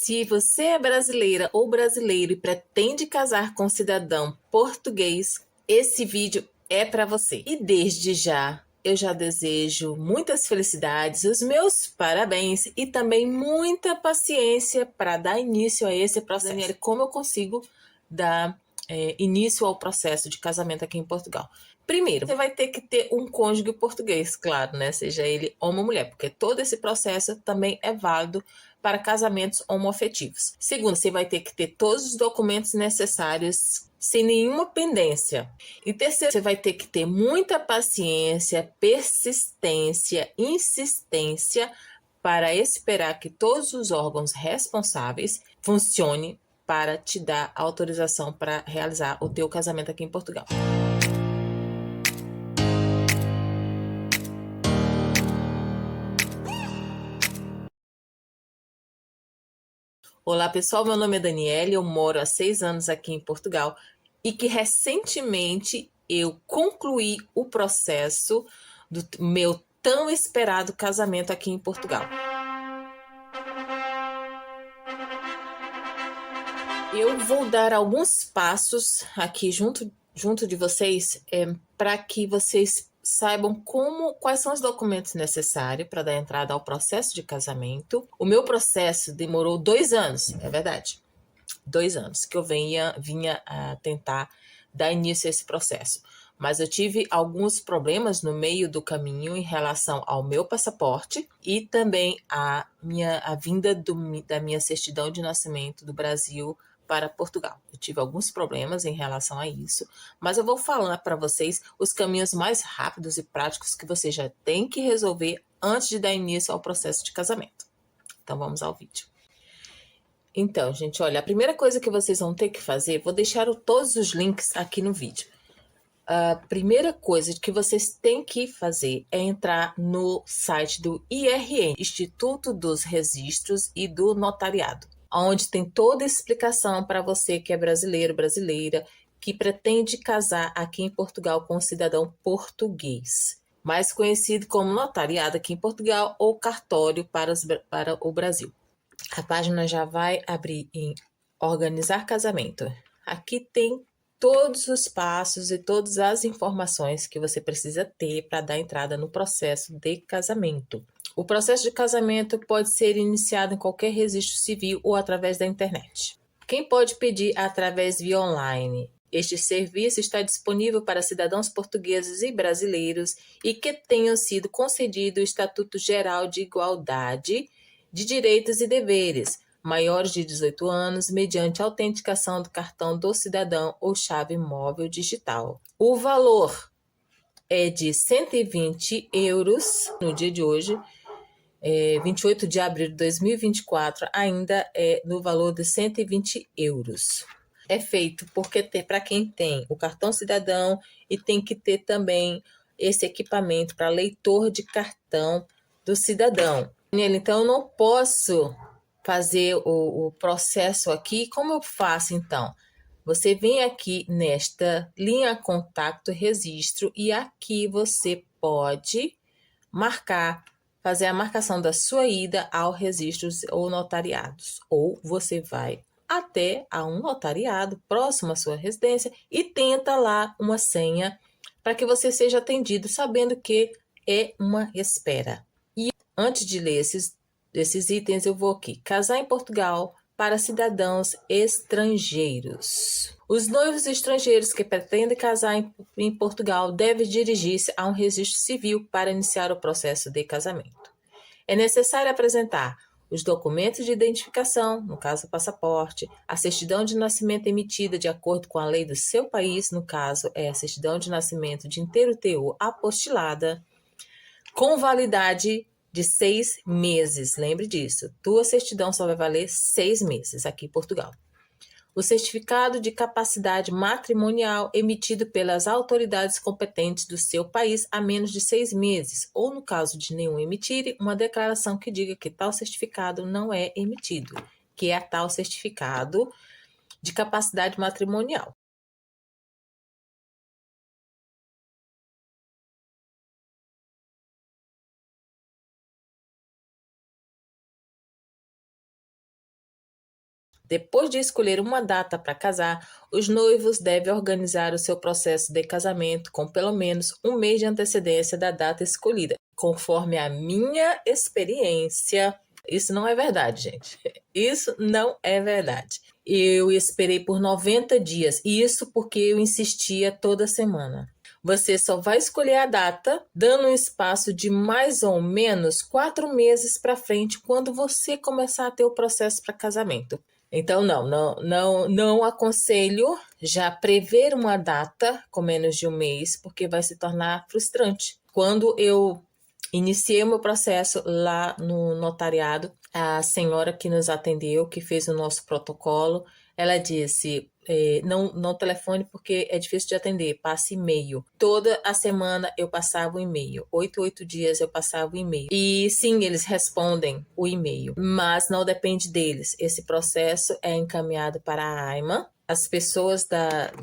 Se você é brasileira ou brasileiro e pretende casar com um cidadão português, esse vídeo é para você. E desde já, eu já desejo muitas felicidades, os meus parabéns e também muita paciência para dar início a esse processo. Daniela, como eu consigo dar início ao processo de casamento aqui em Portugal? Primeiro, você vai ter que ter um cônjuge português, claro, né? Seja ele homem ou mulher, porque todo esse processo também é válido para casamentos homoafetivos. Segundo, você vai ter que ter todos os documentos necessários sem nenhuma pendência. E terceiro, você vai ter que ter muita paciência, persistência, insistência para esperar que todos os órgãos responsáveis funcionem para te dar autorização para realizar o teu casamento aqui em Portugal. Olá pessoal, meu nome é Daniela, eu moro há 6 anos aqui em Portugal e que recentemente eu concluí o processo do meu tão esperado casamento aqui em Portugal. Eu vou dar alguns passos aqui junto de vocês para que vocês saibam quais são os documentos necessários para dar entrada ao processo de casamento. O meu processo demorou 2 anos, é verdade. 2 anos que eu vinha a tentar dar início a esse processo. Mas eu tive alguns problemas no meio do caminho em relação ao meu passaporte e também a vinda da minha certidão de nascimento do Brasil para Portugal. Eu tive alguns problemas em relação a isso, mas eu vou falar para vocês os caminhos mais rápidos e práticos que você já tem que resolver antes de dar início ao processo de casamento. Então vamos ao vídeo. Então, gente, olha, a primeira coisa que vocês vão ter que fazer, vou deixar todos os links aqui no vídeo. A primeira coisa que vocês têm que fazer é entrar no site do IRN, Instituto dos Registros e do Notariado, onde tem toda a explicação para você que é brasileiro, brasileira, que pretende casar aqui em Portugal com um cidadão português, mais conhecido como notariado aqui em Portugal ou cartório para o Brasil. A página já vai abrir em organizar casamento. Aqui tem todos os passos e todas as informações que você precisa ter para dar entrada no processo de casamento. O processo de casamento pode ser iniciado em qualquer registro civil ou através da internet. Quem pode pedir através via online? Este serviço está disponível para cidadãos portugueses e brasileiros e que tenham sido concedido o Estatuto Geral de Igualdade de Direitos e Deveres, maiores de 18 anos, mediante autenticação do cartão do cidadão ou chave móvel digital. O valor é de 120 euros no dia de hoje, 28 de abril de 2024, ainda é no valor de 120 euros. É feito porque para quem tem o cartão cidadão e tem que ter também esse equipamento para leitor de cartão do cidadão. Então, eu não posso fazer o processo aqui. Como eu faço, então? Você vem aqui nesta linha contato registro e aqui você pode fazer a marcação da sua ida ao registro ou notariados. Ou você vai até a um notariado próximo à sua residência e tenta lá uma senha para que você seja atendido, sabendo que é uma espera. Antes de ler esses itens, eu vou aqui. Casar em Portugal para cidadãos estrangeiros. Os noivos estrangeiros que pretendem casar em Portugal devem dirigir-se a um registro civil para iniciar o processo de casamento. É necessário apresentar os documentos de identificação, no caso o passaporte, a certidão de nascimento emitida de acordo com a lei do seu país, no caso é a certidão de nascimento de inteiro teor apostilada, com validade de 6 meses. Lembre disso. Tua certidão só vai valer 6 meses aqui em Portugal. O certificado de capacidade matrimonial emitido pelas autoridades competentes do seu país há menos de 6 meses, ou no caso de nenhum emitir, uma declaração que diga que tal certificado não é emitido, que é tal certificado de capacidade matrimonial. Depois de escolher uma data para casar, os noivos devem organizar o seu processo de casamento com pelo menos um mês de antecedência da data escolhida. Conforme a minha experiência, isso não é verdade, gente. Isso não é verdade. Eu esperei por 90 dias, e isso porque eu insistia toda semana. Você só vai escolher a data dando um espaço de mais ou menos 4 meses para frente quando você começar a ter o processo para casamento. Então, não aconselho já prever uma data com menos de um mês, porque vai se tornar frustrante. Quando eu iniciei o meu processo lá no notariado, a senhora que nos atendeu, que fez o nosso protocolo, ela disse: não telefone porque é difícil de atender, passe e-mail. Toda a semana eu passava o e-mail, 8 dias eu passava o e-mail. E sim, eles respondem o e-mail, mas não depende deles. Esse processo é encaminhado para a AIMA. As pessoas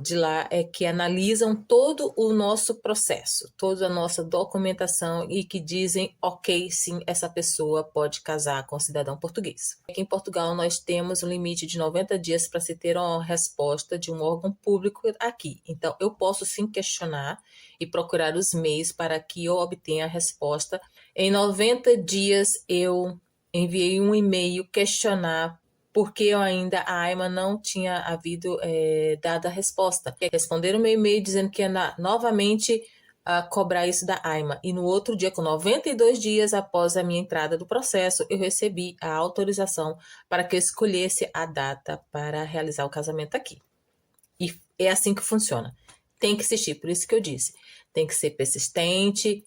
de lá é que analisam todo o nosso processo, toda a nossa documentação e que dizem, ok, sim, essa pessoa pode casar com cidadão português. Aqui em Portugal nós temos um limite de 90 dias para se ter uma resposta de um órgão público aqui. Então eu posso sim questionar e procurar os meios para que eu obtenha a resposta. Em 90 dias eu enviei um e-mail questionar porque a AIMA não tinha havido dado a resposta. Responderam o meu e-mail dizendo que ia novamente cobrar isso da AIMA. E no outro dia, com 92 dias após a minha entrada do processo, eu recebi a autorização para que eu escolhesse a data para realizar o casamento aqui. E é assim que funciona. Tem que insistir, por isso que eu disse. Tem que ser persistente,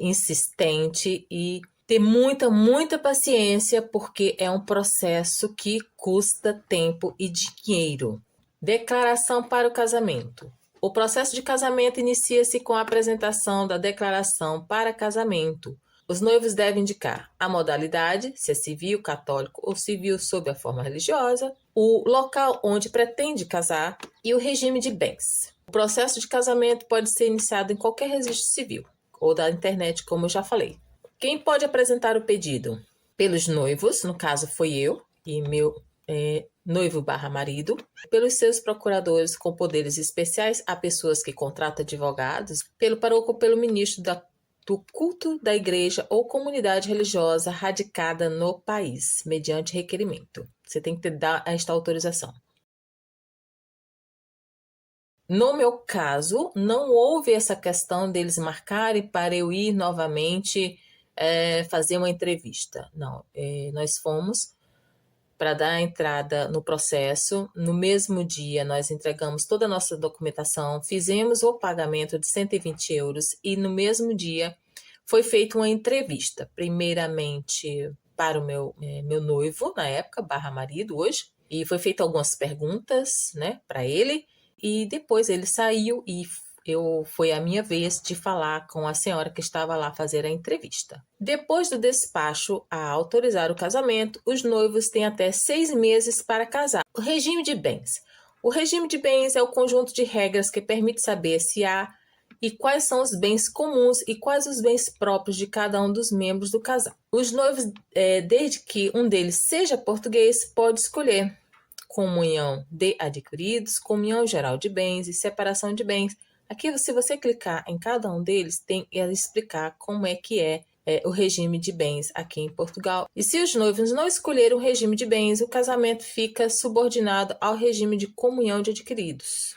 insistente e ter muita paciência, porque é um processo que custa tempo e dinheiro. Declaração para o casamento. O processo de casamento inicia-se com a apresentação da declaração para casamento. Os noivos devem indicar a modalidade, se é civil, católico ou civil sob a forma religiosa, o local onde pretende casar e o regime de bens. O processo de casamento pode ser iniciado em qualquer registro civil ou da internet, como eu já falei. Quem pode apresentar o pedido? Pelos noivos, no caso foi eu e meu noivo/marido, pelos seus procuradores com poderes especiais, há pessoas que contratam advogados, pelo paróquio ou pelo ministro do culto da igreja ou comunidade religiosa radicada no país, mediante requerimento. Você tem que dar esta autorização. No meu caso, não houve essa questão deles marcarem para eu ir novamente fazer uma entrevista. Não, nós fomos para dar a entrada no processo. No mesmo dia, nós entregamos toda a nossa documentação, fizemos o pagamento de 120 euros e no mesmo dia foi feita uma entrevista, primeiramente para o meu noivo, na época, /marido hoje, e foi feita algumas perguntas, né, para ele, e depois ele saiu e foi a minha vez de falar com a senhora que estava lá fazer a entrevista. Depois do despacho a autorizar o casamento, os noivos têm até 6 meses para casar. O regime de bens. O regime de bens é o conjunto de regras que permite saber se há e quais são os bens comuns e quais os bens próprios de cada um dos membros do casal. Os noivos, desde que um deles seja português, pode escolher comunhão de adquiridos, comunhão geral de bens e separação de bens. Aqui, se você clicar em cada um deles, tem a explicar como é que é o regime de bens aqui em Portugal. E se os noivos não escolherem o regime de bens, o casamento fica subordinado ao regime de comunhão de adquiridos.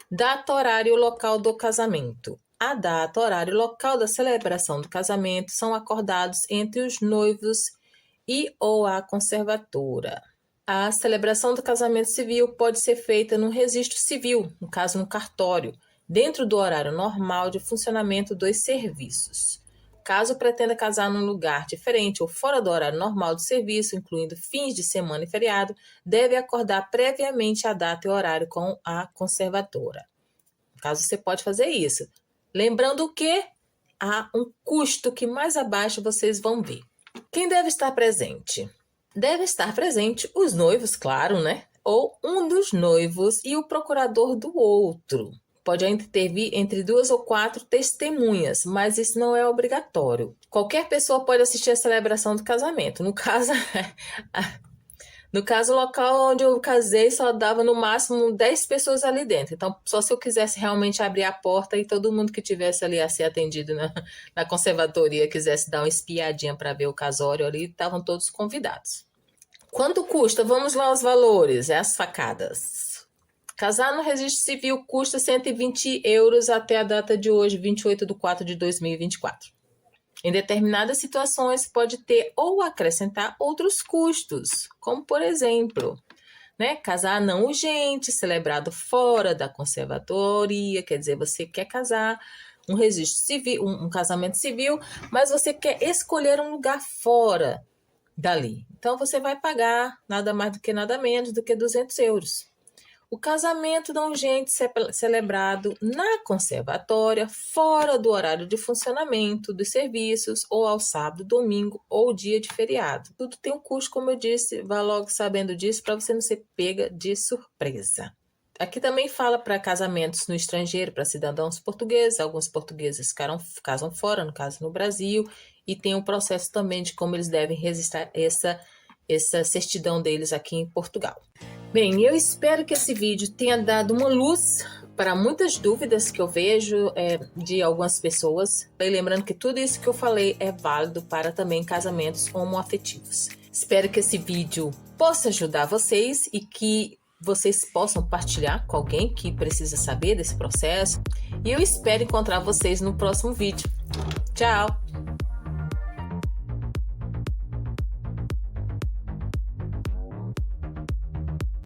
Data, horário e local do casamento. A data, horário e local da celebração do casamento são acordados entre os noivos e ou a conservadora. A celebração do casamento civil pode ser feita no registro civil, no caso no cartório, dentro do horário normal de funcionamento dos serviços. Caso pretenda casar num lugar diferente ou fora do horário normal de serviço, incluindo fins de semana e feriado, deve acordar previamente a data e horário com a conservadora. No caso, você pode fazer isso. Lembrando que há um custo que mais abaixo vocês vão ver. Quem deve estar presente? Deve estar presente os noivos, claro, né? Ou um dos noivos e o procurador do outro. Pode intervir entre 2 ou 4 testemunhas, mas isso não é obrigatório. Qualquer pessoa pode assistir à celebração do casamento. No caso, No caso, o local onde eu casei só dava no máximo 10 pessoas ali dentro. Então, só se eu quisesse realmente abrir a porta e todo mundo que tivesse ali a ser atendido na conservadoria quisesse dar uma espiadinha para ver o casório ali, estavam todos convidados. Quanto custa? Vamos lá aos valores, as facadas. Casar no registro civil custa 120 euros até a data de hoje, 28/4/2024. Em determinadas situações, pode ter ou acrescentar outros custos, como por exemplo, casar não urgente, celebrado fora da conservadoria, quer dizer, você quer casar um registro civil, um casamento civil, mas você quer escolher um lugar fora dali. Então, você vai pagar nada mais do que nada menos do que 200 euros. O casamento não urgente celebrado na conservatória, fora do horário de funcionamento dos serviços, ou ao sábado, domingo ou dia de feriado. Tudo tem um custo, como eu disse, vá logo sabendo disso para você não ser pega de surpresa. Aqui também fala para casamentos no estrangeiro, para cidadãos portugueses. Alguns portugueses casam fora, no caso no Brasil, e tem um processo também de como eles devem registrar essa certidão deles aqui em Portugal. Bem, eu espero que esse vídeo tenha dado uma luz para muitas dúvidas que eu vejo de algumas pessoas. E lembrando que tudo isso que eu falei é válido para também casamentos homoafetivos. Espero que esse vídeo possa ajudar vocês e que vocês possam partilhar com alguém que precisa saber desse processo. E eu espero encontrar vocês no próximo vídeo. Tchau!